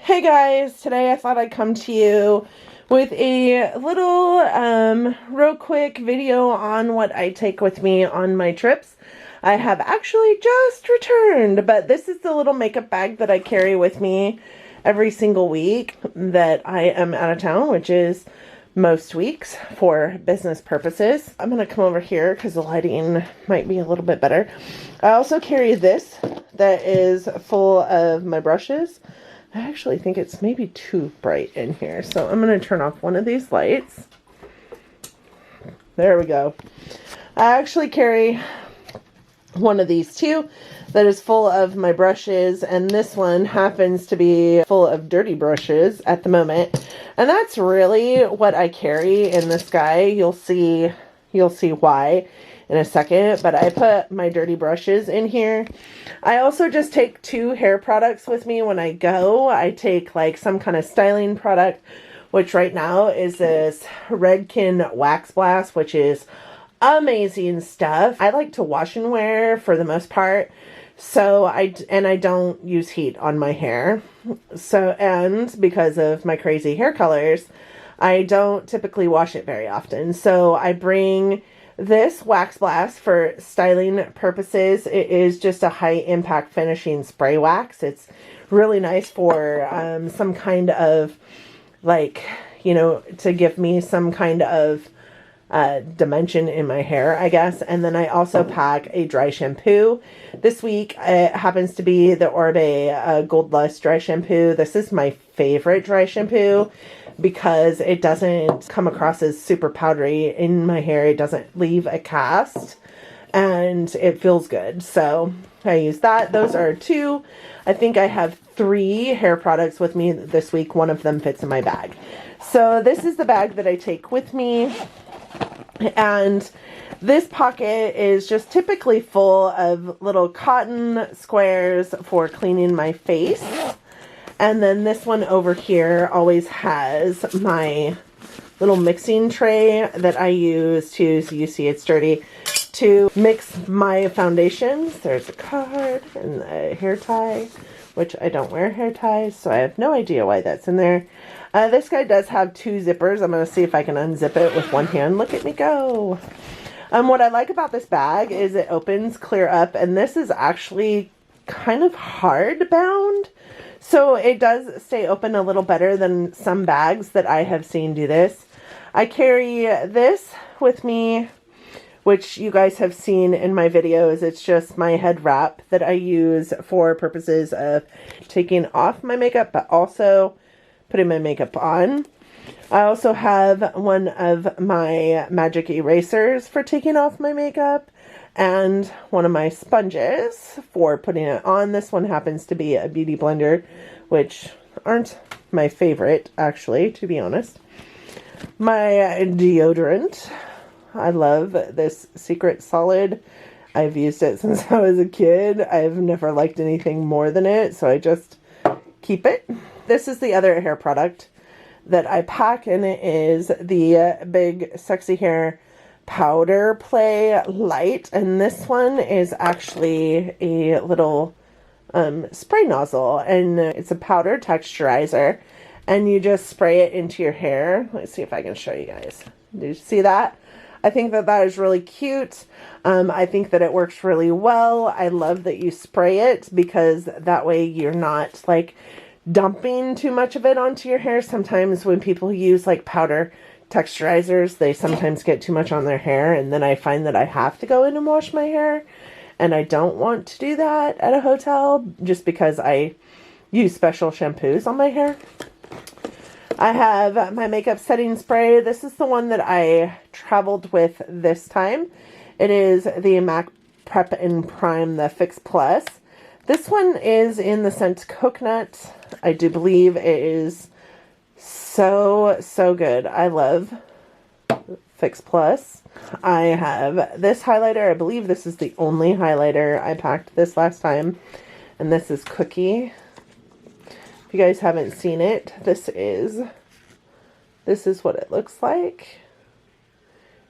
Hey guys, today I thought I'd come to you with a little real quick video on what I take with me on my trips. I have actually just returned, but this is the little makeup bag that I carry with me every single week that I am out of town, which is most weeks for business purposes. I'm gonna come over here because the lighting might be a little bit better. I also carry this that is full of my brushes. I actually think it's maybe too bright in here, so I'm going to turn off one of these lights. There we go. I actually carry one of these too that is full of my brushes, and this one happens to be full of dirty brushes at the moment. And that's really what I carry in this guy. You'll see why in a second, but I put my dirty brushes in here. I also just take 2 hair products with me when I go. I take like some kind of styling product, which right now is this Redken Wax Blast, which is amazing stuff. I like to wash and wear for the most part. So I don't use heat on my hair. So, and because of my crazy hair colors, I don't typically wash it very often. So I bring this Wax Blast for styling purposes. It is just a high impact finishing spray wax. It's really nice for some kind of like, you know, to give me some kind of dimension in my hair, I guess. And then I also pack a dry shampoo. This week it happens to be the Orbe Gold Lust dry shampoo. This is my favorite dry shampoo because it doesn't come across as super powdery in my hair. It doesn't leave a cast and it feels good. So I use that. Those are 2. I think I have 3 hair products with me this week. One of them fits in my bag. So this is the bag that I take with me. And this pocket is just typically full of little cotton squares for cleaning my face. And then this one over here always has my little mixing tray that I use to, so you see it's dirty, to mix my foundations. There's a card and a hair tie, which I don't wear hair ties, so I have no idea why that's in there. This guy does have 2 zippers. I'm going to see if I can unzip it with one hand. Look at me go. What I like about this bag is it opens clear up, and this is actually kind of hard bound. So it does stay open a little better than some bags that I have seen do this. I carry this with me, which you guys have seen in my videos. It's just my head wrap that I use for purposes of taking off my makeup, but also putting my makeup on. I also have one of my magic erasers for taking off my makeup and one of my sponges for putting it on. This one happens to be a beauty blender, which aren't my favorite, actually, to be honest. My deodorant. I love this Secret Solid. I've used it since I was a kid. I've never liked anything more than it, so I just keep it. This is the other hair product that I pack, and it is the Big Sexy Hair Powder Play Light. And this one is actually a little spray nozzle, and it's a powder texturizer, and you just spray it into your hair. Let's see if I can show you guys. Do you see that? I think that that is really cute. I think that it works really well. I love that you spray it because that way you're not like dumping too much of it onto your hair. Sometimes when people use like powder texturizers, they sometimes get too much on their hair, and then I find that I have to go in and wash my hair, and I don't want to do that at a hotel just because I use special shampoos on my hair. I have my makeup setting spray. This is the one that I traveled with this time. It is the MAC Prep and Prime, the Fix Plus. This one is in the scent Coconut. I do believe it is so good. I love Fix Plus. I have this highlighter. I believe this is the only highlighter I packed this last time. And this is Cookie. If you guys haven't seen it, this is what it looks like.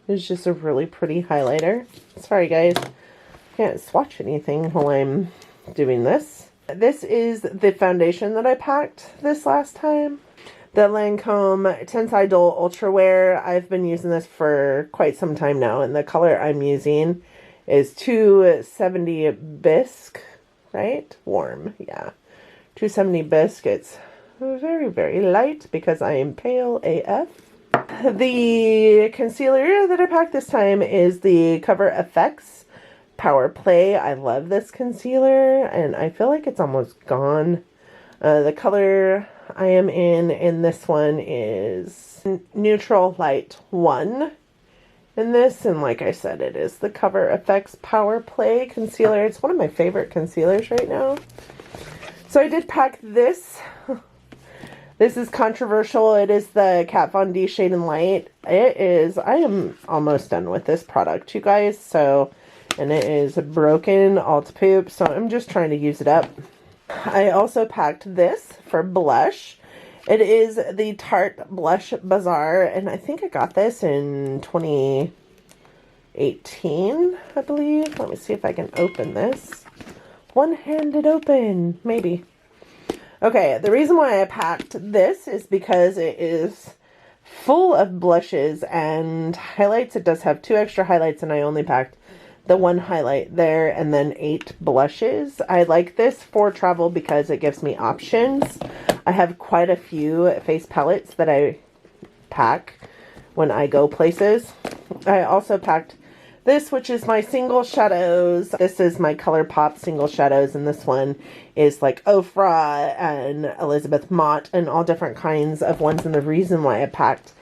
It's just a really pretty highlighter. Sorry guys, I can't swatch anything while I'm doing this. This is the foundation that I packed this last time. The Lancome Teint Idole Ultra Wear. I've been using this for quite some time now, and the color I'm using is 270 Bisque, right? Warm, yeah. 270 Bisque. It's very, very light because I am pale AF. The concealer that I packed this time is the Cover FX Power Play. I love this concealer, and I feel like it's almost gone. The color I am in this one is Neutral Light 1 in this, and like I said, it is the Cover FX Power Play concealer. It's one of my favorite concealers right now. So I did pack this. This is controversial. It is the Kat Von D Shade and Light. It is, I am almost done with this product, you guys, so, and it is broken all to poop, so I'm just trying to use it up. I also packed this for blush. It is the Tarte Blush Bazaar, and I think I got this in 2018, I believe. Let me see if I can open this. One-handed open, maybe. Okay, the reason why I packed this is because it is full of blushes and highlights. It does have 2 extra highlights, and I only packed the 1 highlight there and then 8 blushes. I like this for travel because it gives me options. I have quite a few face palettes that I pack when I go places. I also packed this, which is my single shadows. This is my ColourPop single shadows, and this one is like Ofra and Elizabeth Mott and all different kinds of ones. And the reason why I packed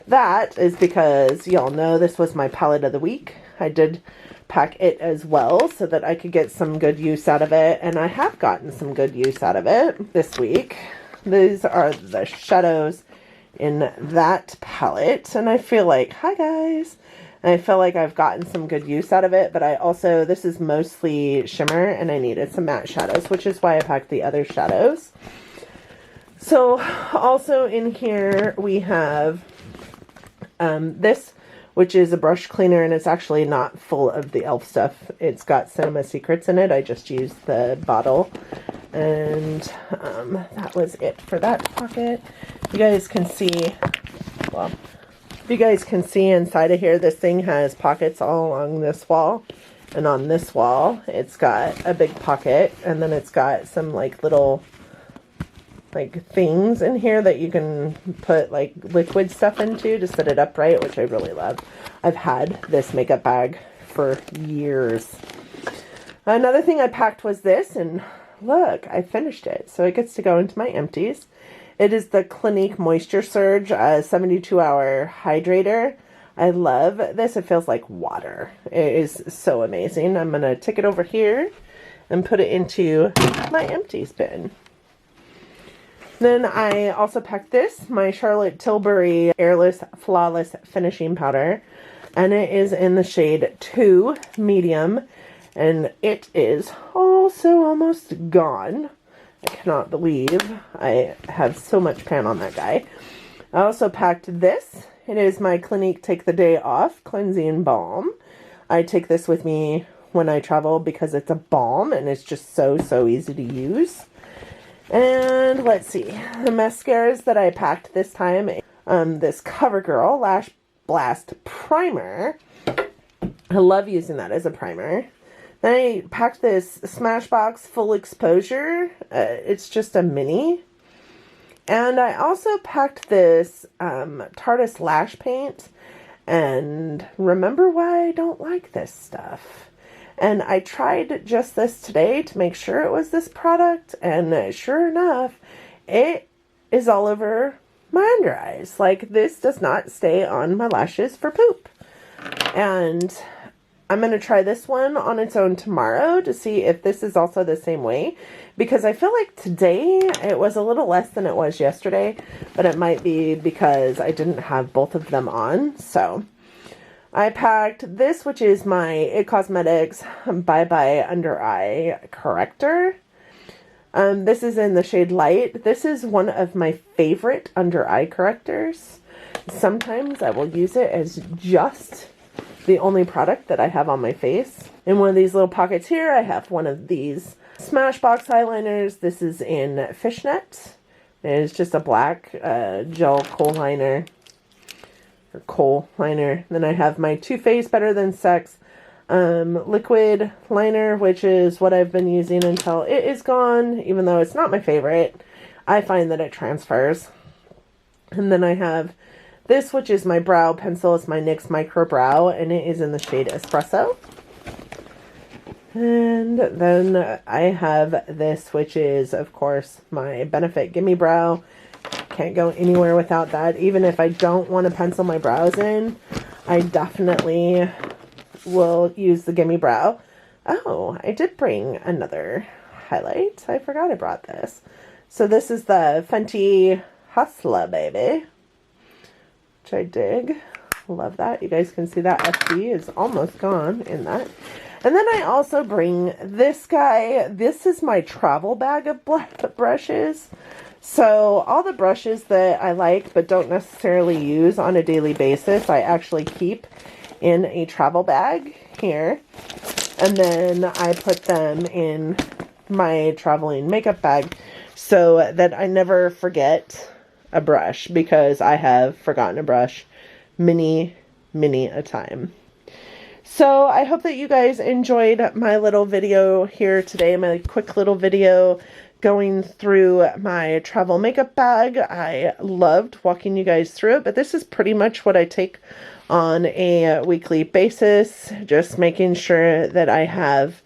that is because y'all know this was my palette of the week. I did pack it as well so that I could get some good use out of it, and I have gotten some good use out of it this week. These are the shadows in that palette, and I feel like, hi guys, and I feel like I've gotten some good use out of it, but I also, this is mostly shimmer, and I needed some matte shadows, which is why I packed the other shadows. So also in here we have this, which is a brush cleaner, and it's actually not full of the e.l.f. stuff. It's got Cinema Secrets in it. I just used the bottle, and that was it for that pocket. You guys can see, well, you guys can see inside of here, this thing has pockets all along this wall, and on this wall, it's got a big pocket, and then it's got some like little like things in here that you can put like liquid stuff into to set it upright, which I really love. I've had this makeup bag for years. Another thing I packed was this, and look, I finished it, so it gets to go into my empties. It is the Clinique Moisture Surge 72-hour hydrator. I love this. It feels like water. It is so amazing. I'm gonna take it over here and put it into my empties bin. Then I also packed this, my Charlotte Tilbury Airless Flawless Finishing Powder, and it is in the shade 2 Medium, and it is also almost gone. I cannot believe I have so much pan on that guy. I also packed this. It is my Clinique Take the Day Off Cleansing Balm. I take this with me when I travel because it's a balm and it's just so easy to use. And let's see, the mascaras that I packed this time, this CoverGirl Lash Blast Primer. I love using that as a primer. Then I packed this Smashbox Full Exposure. It's just a mini. And I also packed this Tarte Lash Paint. And remember why I don't like this stuff. And I tried just this today to make sure it was this product, and sure enough, it is all over my under eyes. Like, this does not stay on my lashes for poop. And I'm going to try this one on its own tomorrow to see if this is also the same way, because I feel like today it was a little less than it was yesterday, but it might be because I didn't have both of them on. So I packed this, which is my IT Cosmetics Bye Bye Under Eye Corrector. This is in the shade Light. This is one of my favorite under eye correctors. Sometimes I will use it as just the only product that I have on my face. In one of these little pockets here, I have one of these Smashbox eyeliners. This is in Fishnet. It's just a black gel kohl liner. Or kohl liner. Then I have my Too Faced Better Than Sex liquid liner, which is what I've been using until it is gone, even though it's not my favorite. I find that it transfers. And then I have this, which is my brow pencil. It's my NYX Micro Brow, and it is in the shade Espresso. And then I have this, which is, of course, my Benefit Gimme Brow. Can't go anywhere without that. Even if I don't want to pencil my brows in, I definitely will use the Gimme Brow. Oh, I did bring another highlight. I forgot I brought this. So this is the Fenty Hustler, baby, which I dig. Love that. You guys can see that FD is almost gone in that. And then I also bring this guy. This is my travel bag of brushes. So all the brushes that I like but don't necessarily use on a daily basis, I actually keep in a travel bag here. And then I put them in my traveling makeup bag so that I never forget a brush, because I have forgotten a brush many a time. So I hope that you guys enjoyed my little video here today, my quick little video going through my travel makeup bag. I loved walking you guys through it, but this is pretty much what I take on a weekly basis, just making sure that I have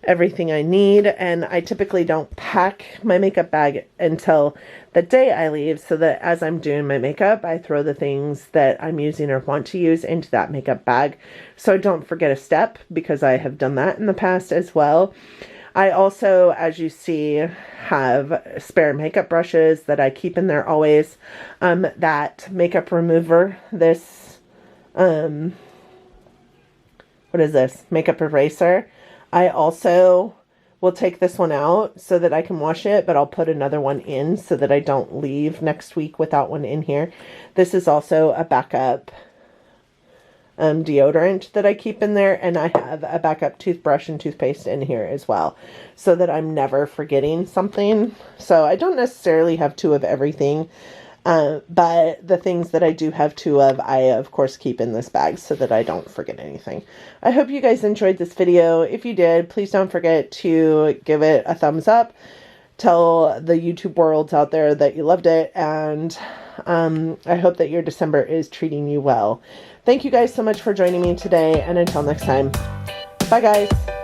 everything I need. And I typically don't pack my makeup bag until the day I leave, so that as I'm doing my makeup, I throw the things that I'm using or want to use into that makeup bag, so I don't forget a step, because I have done that in the past as well. I also, as you see, have spare makeup brushes that I keep in there always. That makeup remover, this, what is this? Makeup eraser. I also will take this one out so that I can wash it, but I'll put another one in so that I don't leave next week without one in here. This is also a backup deodorant that I keep in there, and I have a backup toothbrush and toothpaste in here as well, so that I'm never forgetting something. So I don't necessarily have two of everything, but the things that I do have two of, I of course keep in this bag so that I don't forget anything. I hope you guys enjoyed this video. If you did, please don't forget to give it a thumbs up. Tell the YouTube worlds out there that you loved it, and I hope that your December is treating you well. Thank you guys so much for joining me today, and until next time, bye guys.